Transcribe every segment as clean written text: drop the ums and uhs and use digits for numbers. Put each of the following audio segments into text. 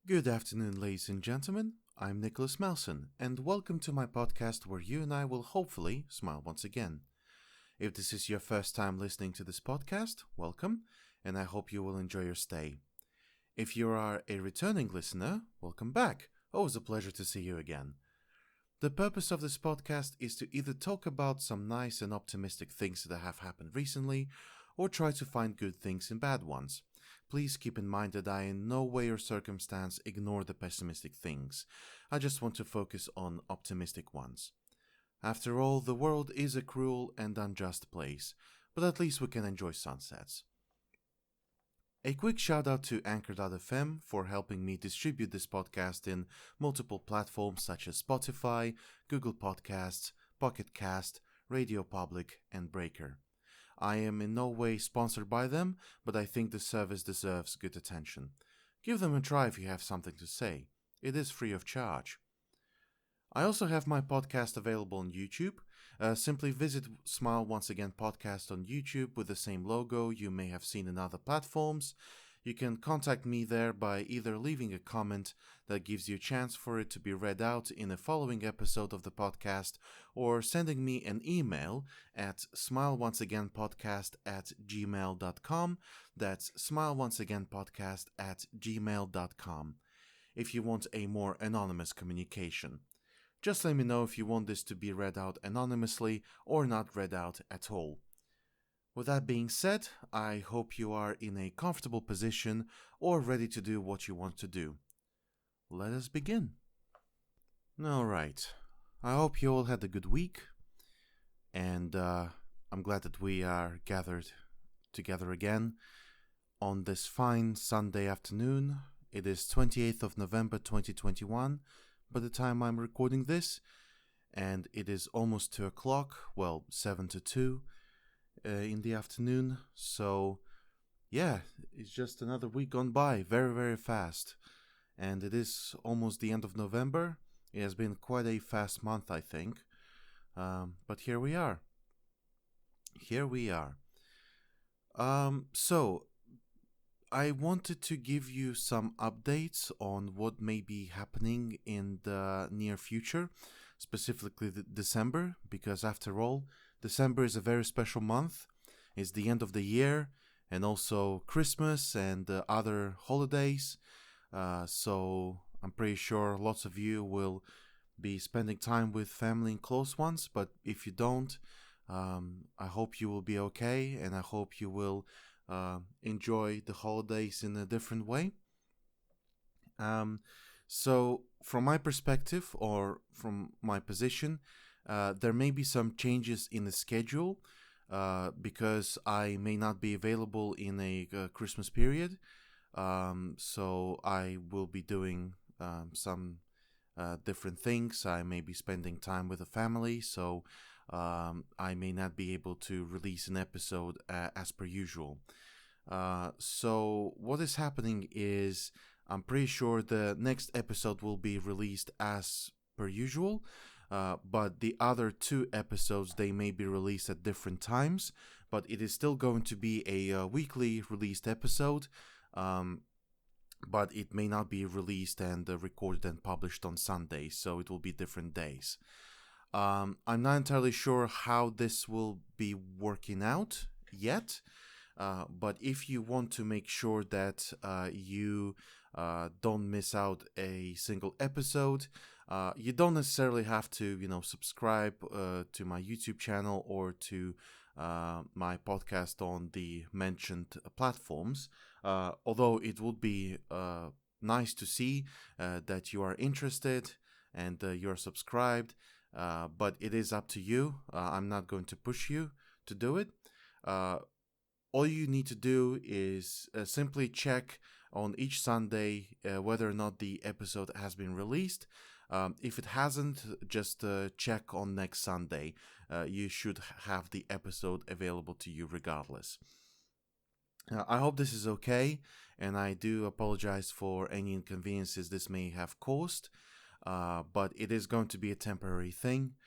Good afternoon, ladies and gentlemen. I'm Nicholas Malson, and welcome to my podcast where you and I will hopefully smile once again. If this is your first time listening to this podcast, welcome, and I hope you will enjoy your stay. If you are a returning listener, welcome back. Always a pleasure to see you again. The purpose of this podcast is to either talk about some nice and optimistic things that have happened recently, or try to find good things in bad ones. Please keep in mind that I in no way or circumstance ignore the pessimistic things. I just want to focus on optimistic ones. After all, the world is a cruel and unjust place, but at least we can enjoy sunsets. A quick shout out to Anchor.fm for helping me distribute this podcast in multiple platforms such as Spotify, Google Podcasts, Pocket Cast, Radio Public, and Breaker. I am in no way sponsored by them, but I think the service deserves good attention. Give them a try if you have something to say. It is free of charge. I also have my podcast available on YouTube. Simply visit Smile Once Again Podcast on YouTube with the same logo you may have seen in other platforms. You can contact me there by either leaving a comment that gives you a chance for it to be read out in a following episode of the podcast, or sending me an email at smileonceagainpodcast@gmail.com. That's smileonceagainpodcast@gmail.com if you want a more anonymous communication. Just let me know if you want this to be read out anonymously or not read out at all. With that being said, I hope you are in a comfortable position or ready to do what you want to do. Let us begin. Alright, I hope you all had a good week, and I'm glad that we are gathered together again on this fine Sunday afternoon. It is 28th of November 2021 by the time I'm recording this, and it is almost 2 o'clock, 7 to 2 in the afternoon. So yeah, it's just another week gone by very, very fast, and it is almost the end of November. It has been quite a fast month, I think, but here we are. So I wanted to give you some updates on what may be happening in the near future, specifically December, because after all, December is a very special month. It's the end of the year, and also Christmas and other holidays. So I'm pretty sure lots of you will be spending time with family and close ones, but if you don't, I hope you will be okay, and I hope you will enjoy the holidays in a different way. So from my perspective, or from my position, there may be some changes in the schedule because I may not be available in a Christmas period. So I will be doing some different things. I may be spending time with the family, so I may not be able to release an episode as per usual. So what is happening is, I'm pretty sure the next episode will be released as per usual, but the other two episodes, they may be released at different times, but it is still going to be a weekly released episode, but it may not be released and recorded and published on Sundays, so it will be different days. I'm not entirely sure how this will be working out yet, but if you want to make sure that you don't miss out a single episode, you don't necessarily have to, subscribe to my YouTube channel or to my podcast on the mentioned platforms. Although it would be nice to see that you are interested and you're subscribed, but it is up to you. I'm not going to push you to do it. All you need to do is simply check on each Sunday whether or not the episode has been released. If it hasn't, just check on next Sunday. You should have the episode available to you regardless. I hope this is okay, and I do apologize for any inconveniences this may have caused, but it is going to be a temporary thing.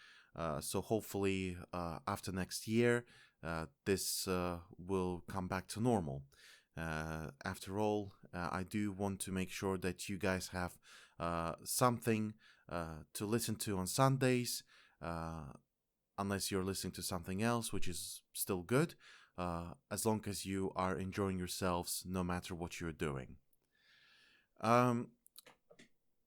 So hopefully after next year, this will come back to normal. After all, I do want to make sure that you guys have something to listen to on Sundays, unless you're listening to something else, which is still good, as long as you are enjoying yourselves no matter what you're doing. Um,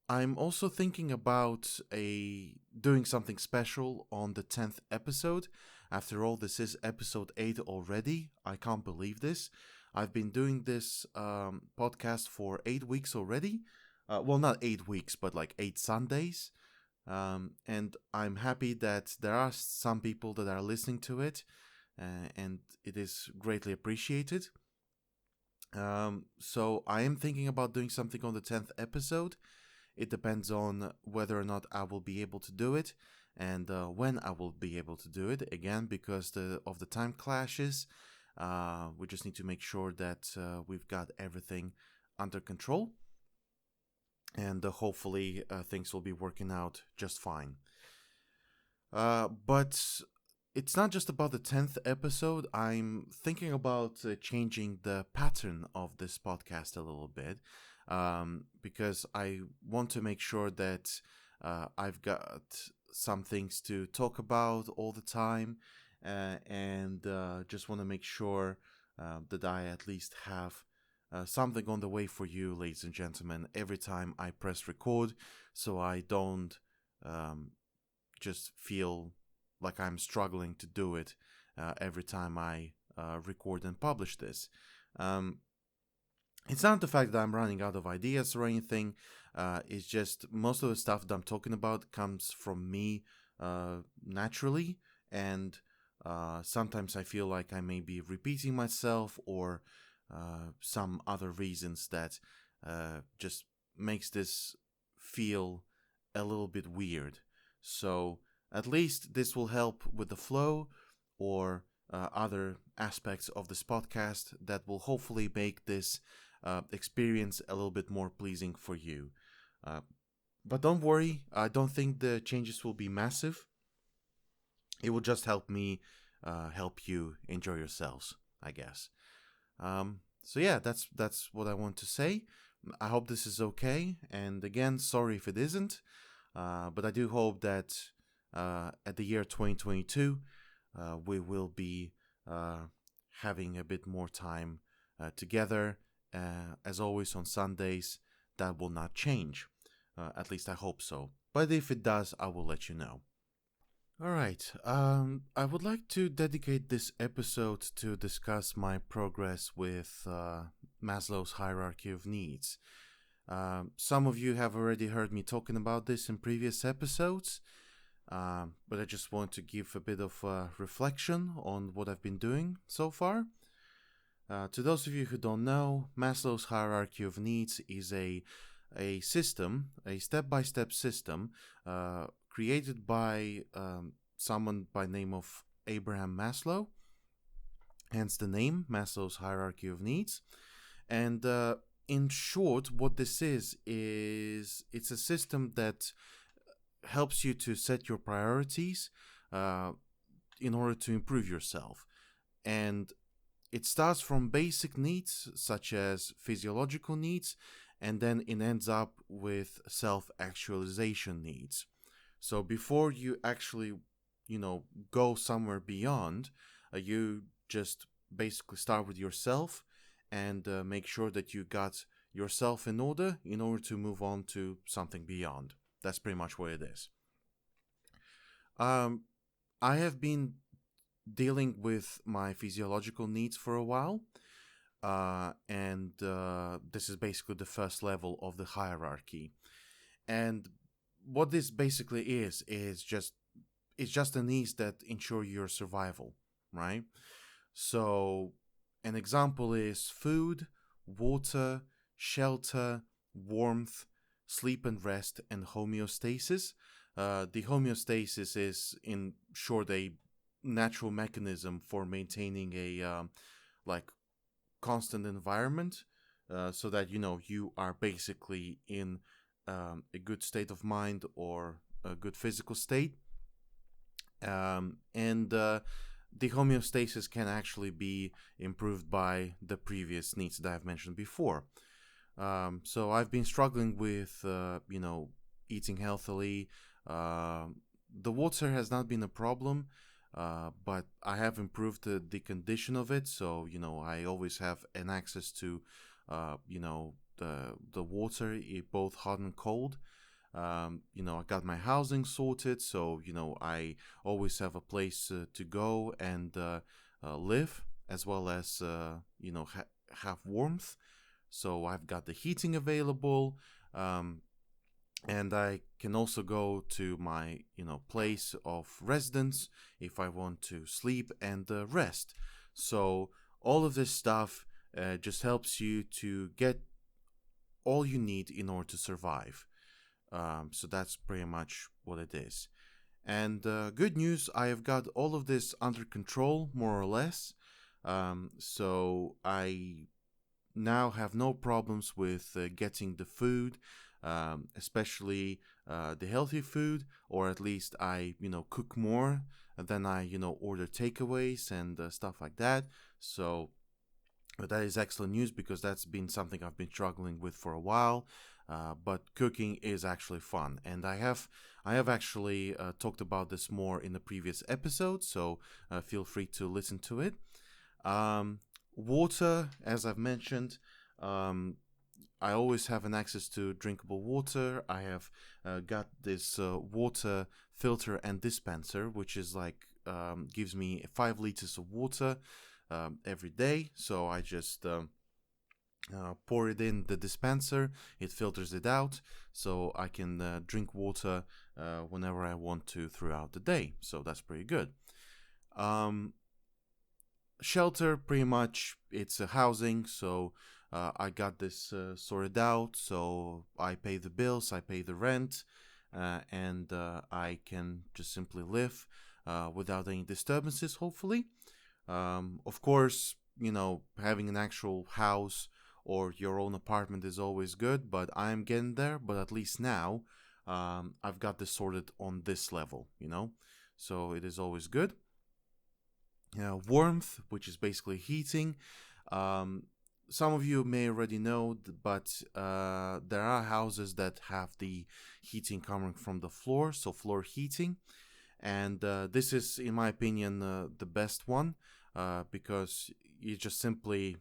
I'm also thinking about doing something special on the 10th episode. After all, this is episode 8 already. I can't believe this. I've been doing this podcast for 8 weeks already. Well, not 8 weeks, but like 8 Sundays. And I'm happy that there are some people that are listening to it, and it is greatly appreciated. So I am thinking about doing something on the 10th episode. It depends on whether or not I will be able to do it, and when I will be able to do it. Again, because of the time clashes, we just need to make sure that we've got everything under control, and hopefully things will be working out just fine. But it's not just about the 10th episode. I'm thinking about changing the pattern of this podcast a little bit, because I want to make sure that I've got some things to talk about all the time, and just want to make sure that I at least have something on the way for you, ladies and gentlemen, every time I press record, so I don't just feel like I'm struggling to do it every time I record and publish this. It's not the fact that I'm running out of ideas or anything. It's just most of the stuff that I'm talking about comes from me naturally, and sometimes I feel like I may be repeating myself, or some other reasons that just makes this feel a little bit weird. So at least this will help with the flow, or other aspects of this podcast that will hopefully make this experience a little bit more pleasing for you. But don't worry, I don't think the changes will be massive. It will just help me help you enjoy yourselves, I guess. So yeah, that's what I want to say. I hope this is okay, and again, sorry if it isn't. But I do hope that at the year 2022, we will be having a bit more time together. As always on Sundays, that will not change. At least I hope so. But if it does, I will let you know. Alright, I would like to dedicate this episode to discuss my progress with Maslow's hierarchy of needs. Some of you have already heard me talking about this in previous episodes, but I just want to give a bit of reflection on what I've been doing so far. To those of you who don't know, Maslow's hierarchy of needs is a system, a step-by-step system created by someone by name of Abraham Maslow, hence the name, Maslow's hierarchy of needs. And in short, what this is it's a system that helps you to set your priorities in order to improve yourself. And it starts from basic needs such as physiological needs, and then it ends up with self-actualization needs. So before you actually, go somewhere beyond, you just basically start with yourself and make sure that you got yourself in order to move on to something beyond. That's pretty much what it is. I have been dealing with my physiological needs for a while, and this is basically the first level of the hierarchy. And what this basically is just the needs that ensure your survival, right? So an example is food, water, shelter, warmth, sleep and rest, and homeostasis. The homeostasis is, in short, a natural mechanism for maintaining a constant environment, so that you are basically in a good state of mind or a good physical state. And the homeostasis can actually be improved by the previous needs that I've mentioned before. So I've been struggling with, eating healthily. Uh, the water has not been a problem, but I have improved the condition of it. So, I always have an access to, the water, both hot and cold. I got my housing sorted, so I always have a place to go and live, as well as have warmth. So I've got the heating available, um, and I can also go to my place of residence if I want to sleep and rest. So all of this stuff just helps you to get all you need in order to survive. So that's pretty much what it is. And good news, I have got all of this under control, more or less. So I now have no problems with getting the food, especially the healthy food, or at least I, cook more than I, order takeaways and stuff like that. So that is excellent news because that's been something I've been struggling with for a while. But cooking is actually fun, and I have actually talked about this more in the previous episode. So feel free to listen to it. Um, Water, as I've mentioned, um, I always have an access to drinkable water. I have got this water filter and dispenser, which is like gives me 5 liters of water every day. So I just pour it in the dispenser. It filters it out, so I can drink water whenever I want to throughout the day. So that's pretty good. Um, Shelter, pretty much it's a housing, so I got this sorted out. So I pay the bills, I pay the rent, and I can just simply live without any disturbances, hopefully. Of course, having an actual house or your own apartment is always good, but I'm getting there. But at least now, I've got this sorted on this level. So it is always good. Warmth, which is basically heating. Um, some of you may already know, but there are houses that have the heating coming from the floor, so floor heating. And this is, in my opinion, the best one because you just simply,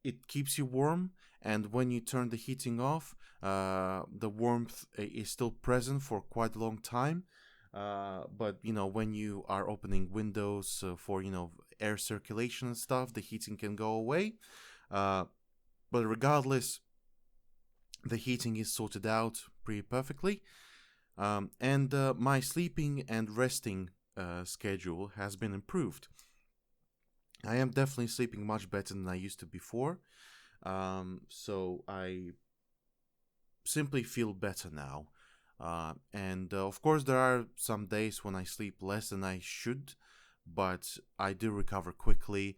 it keeps you warm. And when you turn the heating off, the warmth is still present for quite a long time. But when you are opening windows for air circulation and stuff, the heating can go away. Uh, but regardless, the heating is sorted out pretty perfectly. And my sleeping and resting schedule has been improved. I am definitely sleeping much better than I used to before. So I simply feel better now. And of course, there are some days when I sleep less than I should, but I do recover quickly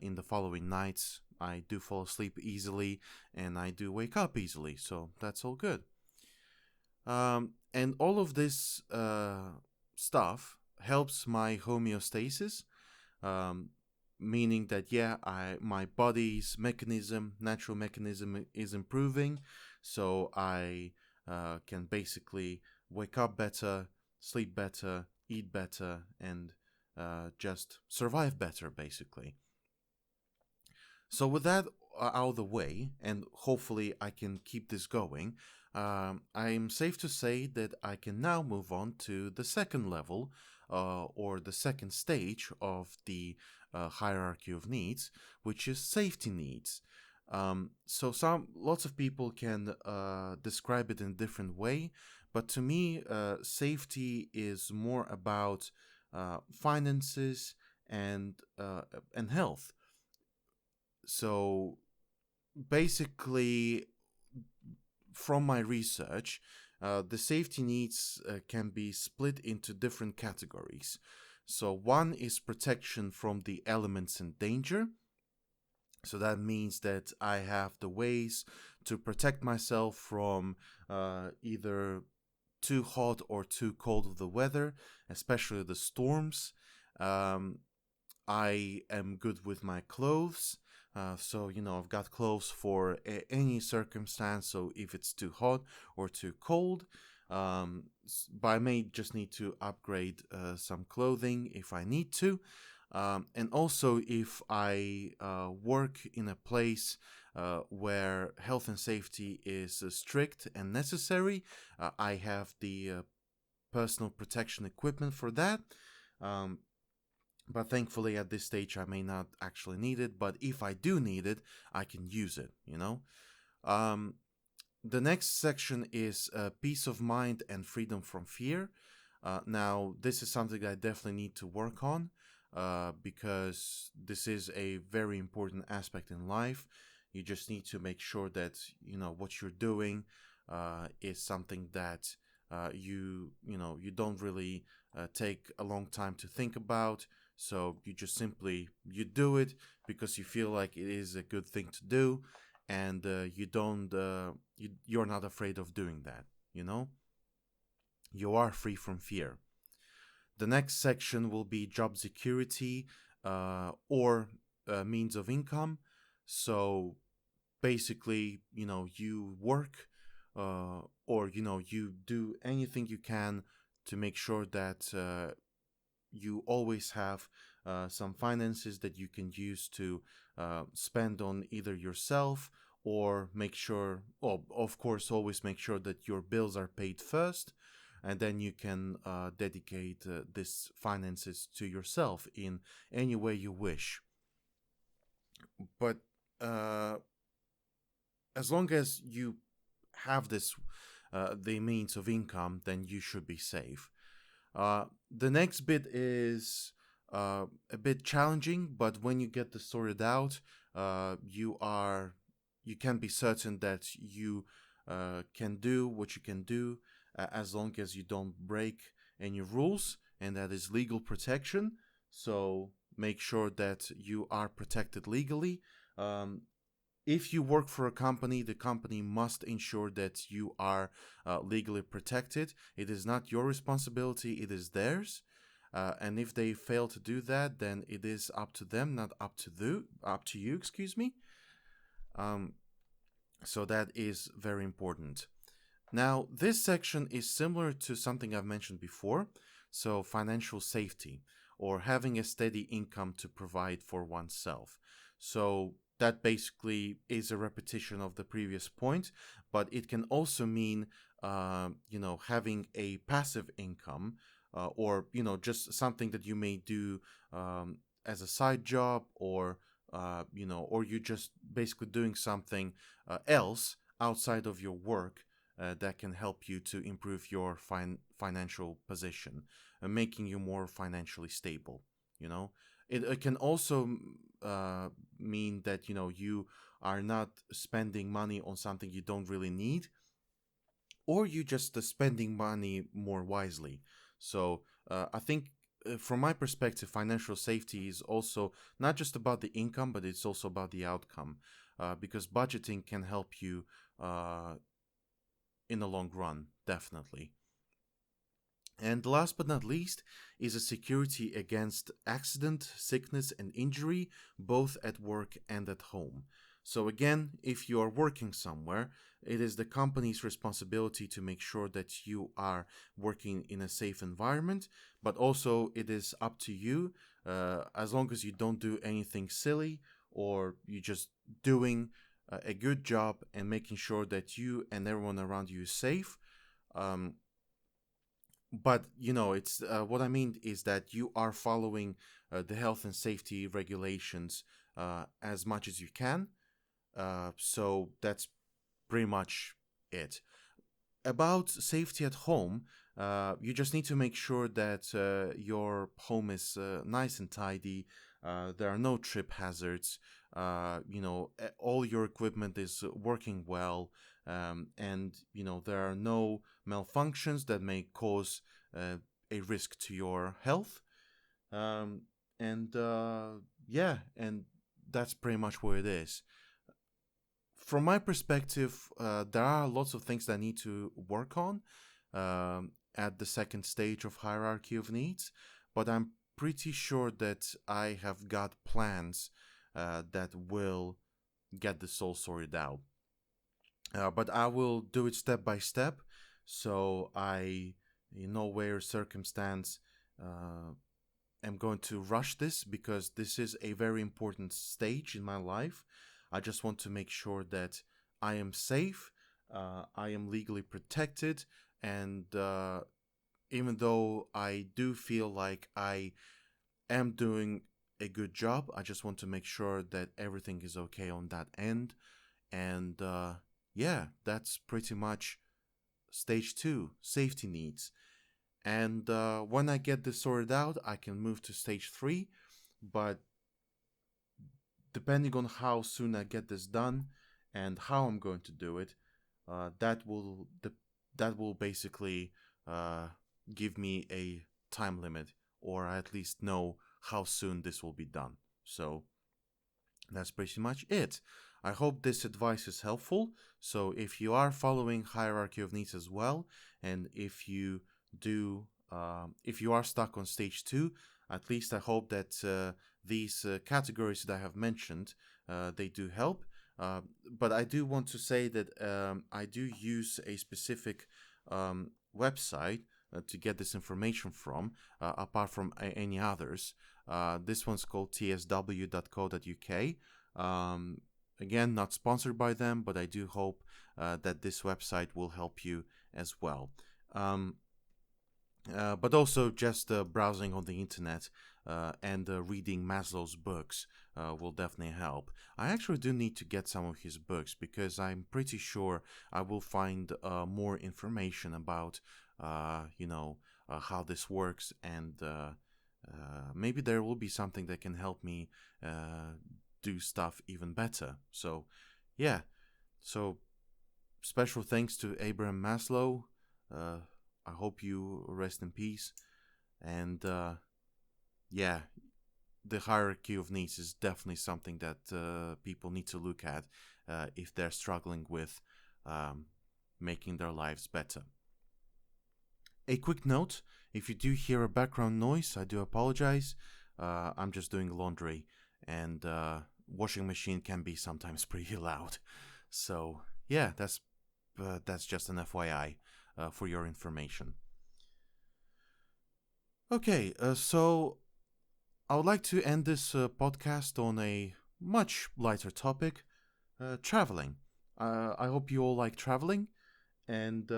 in the following nights. I do fall asleep easily and I do wake up easily, so that's all good. And all of this stuff helps my homeostasis, um, meaning that my body's natural mechanism is improving, so I can basically wake up better, sleep better, eat better, and just survive better, basically. So with that out of the way, and hopefully I can keep this going, I'm safe to say that I can now move on to the second level, or the second stage of the hierarchy of needs, which is safety needs. So lots of people can describe it in a different way, but to me, safety is more about finances and health. So basically, from my research, the safety needs can be split into different categories. So one is protection from the elements and danger. So that means that I have the ways to protect myself from either too hot or too cold of the weather, especially the storms. I am good with my clothes. So, I've got clothes for any circumstance. So, if it's too hot or too cold, but I may just need to upgrade some clothing if I need to. And also, if I work in a place where health and safety is strict and necessary, I have the personal protection equipment for that. Um, but thankfully, at this stage, I may not actually need it. But if I do need it, I can use it. Um, the next section is peace of mind and freedom from fear. Now, this is something I definitely need to work on because this is a very important aspect in life. You just need to make sure that what you're doing is something that you don't really take a long time to think about. So you just simply you do it because you feel like it is a good thing to do, and you're not afraid of doing that. You are free from fear. The next section will be job security or means of income. So basically, you work or you do anything you can to make sure that you always have some finances that you can use to spend on either yourself or make sure, well, of course, always make sure that your bills are paid first, and then you can dedicate this finances to yourself in any way you wish. But uh, as long as you have the means of income, then you should be safe. The next bit is a bit challenging, but when you get this sorted out, you can be certain that you can do what you can do as long as you don't break any rules, and that is legal protection. So make sure that you are protected legally. If you work for a company, the company must ensure that you are legally protected. It is not your responsibility, it is theirs. And if they fail to do that, then it is up to them, not up to you, excuse me. So that is very important. Now, this section is similar to something I've mentioned before. So, financial safety, or having a steady income to provide for oneself. So, that basically is a repetition of the previous point, but it can also mean, having a passive income, or just something that you may do as a side job, or you just basically doing something else outside of your work that can help you to improve your financial position, making you more financially stable. It can also mean that you are not spending money on something you don't really need, or you just spending money more wisely. So I think from my perspective, financial safety is also not just about the income, but it's also about the outcome, because budgeting can help you in the long run, definitely. And last but not least is a security against accident, sickness, and injury, both at work and at home. So, again, if you are working somewhere, it is the company's responsibility to make sure that you are working in a safe environment, but also it is up to you, as long as you don't do anything silly or you just doing a good job and making sure that you and everyone around you is safe. But it's what I mean is that you are following the health and safety regulations as much as you can. So that's pretty much it. About safety at home, you just need to make sure that your home is nice and tidy. There are no trip hazards. All your equipment is working well, and there are no malfunctions that may cause a risk to your health. And yeah, and that's pretty much what it is. From my perspective, there are lots of things that I need to work on at the second stage of hierarchy of needs, but I'm pretty sure that I have got plans that will get this all sorted out. But I will do it step by step, so I, in no way or circumstance, am going to rush this, because this is a very important stage in my life. I just want to make sure that I am safe, I am legally protected, and even though I do feel like I am doing a good job, I just want to make sure that everything is okay on that end. And yeah, that's pretty much stage two, safety needs. And when I get this sorted out, I can move to stage three. But depending on how soon I get this done and how I'm going to do it, that will basically uh, give me a time limit, or I at least know how soon this will be done. So that's pretty much it. I hope this advice is helpful. So if you are following hierarchy of needs as well, and if you are stuck on stage two, at least I hope that these categories that I have mentioned, they do help. But I do want to say that I do use a specific website to get this information from, apart from any others. This one's called tsw.co.uk. Again, not sponsored by them, but I do hope that this website will help you as well. But also just browsing on the internet and reading Maslow's books will definitely help. I actually do need to get some of his books, because I'm pretty sure I will find more information about, how this works, and maybe there will be something that can help me do stuff even better. So, yeah. So, special thanks to Abraham Maslow. I hope you rest in peace. And yeah, the hierarchy of needs is definitely something that people need to look at if they're struggling with making their lives better. A quick note, if you do hear a background noise, I do apologize. I'm just doing laundry, and washing machine can be sometimes pretty loud. So yeah, that's just an FYI for your information. Okay, so I would like to end this podcast on a much lighter topic, traveling. I hope you all like traveling, and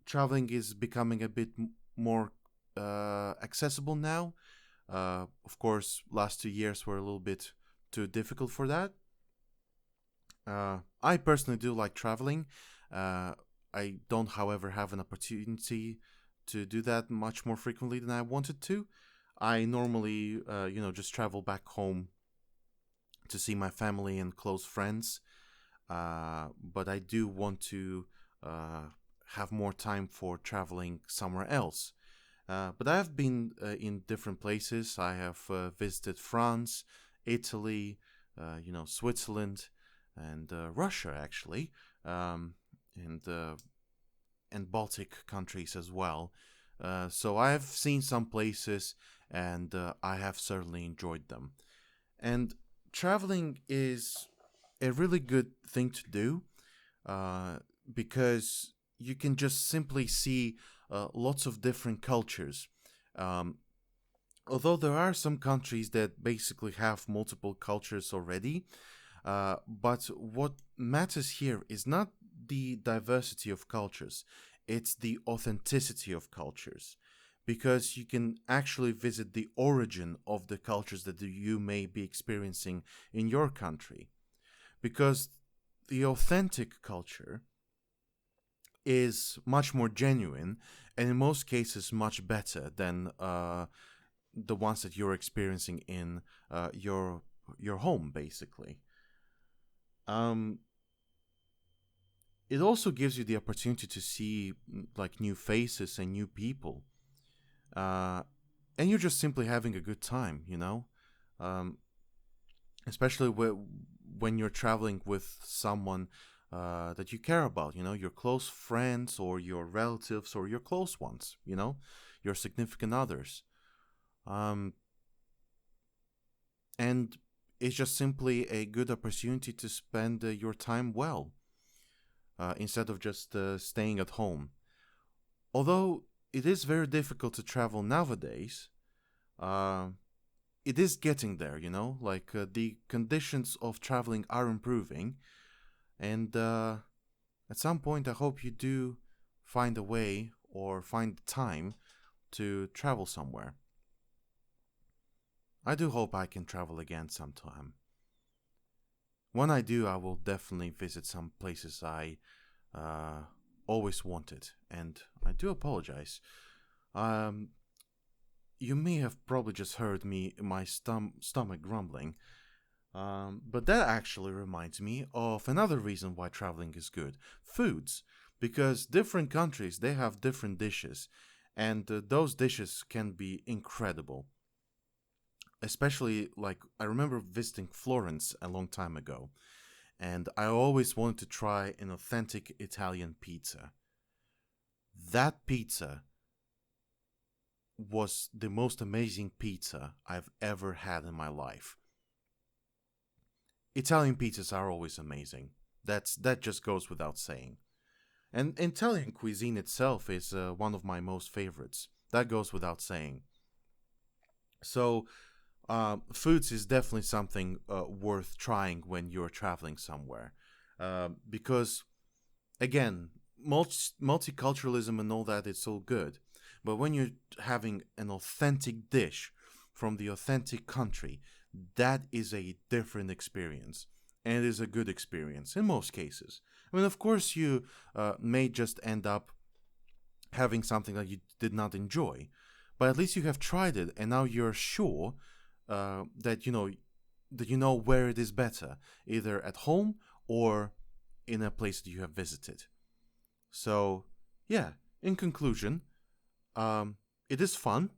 traveling is becoming a bit more accessible now. Of course, last 2 years were a little bit too difficult for that. I personally do like traveling. I don't, however, have an opportunity to do that much more frequently than I wanted to. I normally, just travel back home to see my family and close friends. But I do want to have more time for traveling somewhere else. But I have been in different places. I have visited France, Italy, Switzerland, and Russia, actually, and Baltic countries as well. So I have seen some places, and I have certainly enjoyed them. And traveling is a really good thing to do, because you can just simply see lots of different cultures. Um, Although there are some countries that basically have multiple cultures already, but what matters here is not the diversity of cultures, it's the authenticity of cultures. Because you can actually visit the origin of the cultures that you may be experiencing in your country. Because the authentic culture is much more genuine, and in most cases much better than the ones that you're experiencing in your home, basically. Um, it also gives you the opportunity to see like new faces and new people, and you're just simply having a good time, um, especially when you're traveling with someone that you care about, your close friends or your relatives or your close ones, your significant others. And it's just simply a good opportunity to spend your time well, instead of just staying at home. Although it is very difficult to travel nowadays, uh, it is getting there, like the conditions of traveling are improving. And at some point, I hope you do find a way or find the time to travel somewhere. I do hope I can travel again sometime. When I do, I will definitely visit some places I always wanted. And I do apologize. Um, you may have probably just heard my stomach grumbling. But that actually reminds me of another reason why traveling is good: foods. Because different countries, they have different dishes, and those dishes can be incredible. Especially, like, I remember visiting Florence a long time ago, and I always wanted to try an authentic Italian pizza. That pizza was the most amazing pizza I've ever had in my life. Italian pizzas are always amazing. That just goes without saying. And Italian cuisine itself is one of my most favorites. That goes without saying. So, foods is definitely something worth trying when you're traveling somewhere, because again, multiculturalism and all that is all good, but when you're having an authentic dish from the authentic country, that is a different experience, and it is a good experience in most cases. I mean, of course, you may just end up having something that you did not enjoy, but at least you have tried it, and now you're sure that you know where it is better, either at home or in a place that you have visited. So, yeah. In conclusion, it is fun.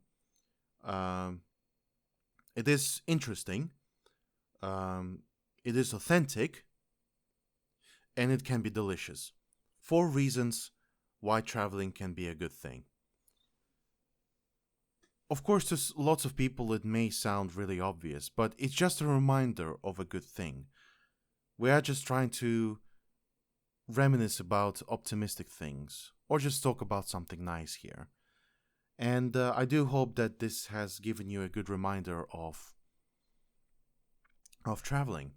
Um, it is interesting. Um, it is authentic, and it can be delicious. 4 reasons why traveling can be a good thing. Of course, to lots of people it may sound really obvious, but it's just a reminder of a good thing. We are just trying to reminisce about optimistic things, or just talk about something nice here. And I do hope that this has given you a good reminder of traveling.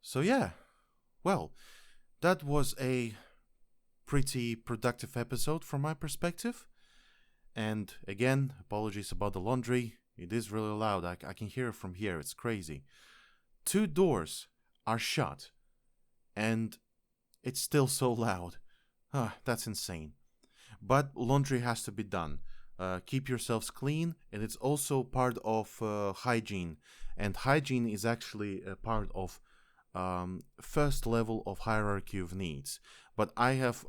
So yeah, well, that was a pretty productive episode from my perspective. And again, apologies about the laundry. It is really loud. I can hear it from here. It's crazy. 2 doors are shut, and it's still so loud. That's insane. But laundry has to be done. Keep yourselves clean, and it's also part of hygiene. And hygiene is actually a part of first level of hierarchy of needs. But I have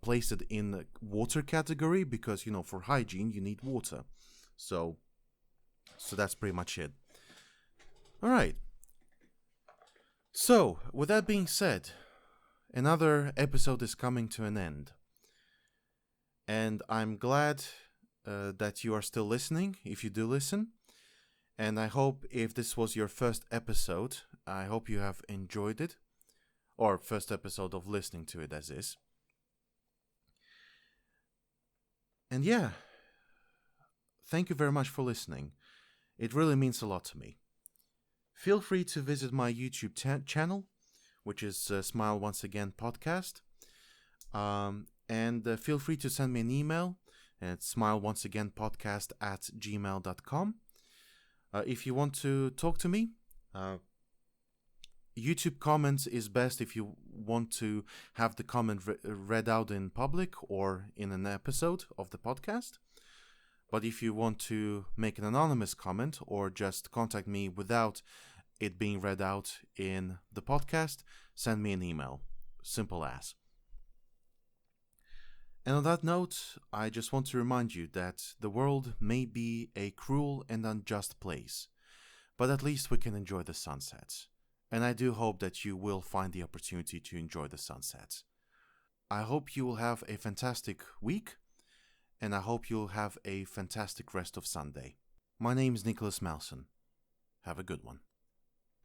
placed it in the water category because, for hygiene, you need water. So that's pretty much it. All right. So, with that being said, another episode is coming to an end. And I'm glad that you are still listening, if you do listen. And I hope if this was your first episode, I hope you have enjoyed it. Or first episode of listening to it as is. And yeah, thank you very much for listening. It really means a lot to me. Feel free to visit my YouTube channel, which is Smile Once Again Podcast. And feel free to send me an email at smileonceagainpodcast@gmail.com. If you want to talk to me, YouTube comments is best if you want to have the comment read out in public or in an episode of the podcast. But if you want to make an anonymous comment or just contact me without it being read out in the podcast, send me an email. Simple as. And on that note, I just want to remind you that the world may be a cruel and unjust place, but at least we can enjoy the sunsets. And I do hope that you will find the opportunity to enjoy the sunsets. I hope you will have a fantastic week, and I hope you'll have a fantastic rest of Sunday. My name is Nicholas Malson. Have a good one.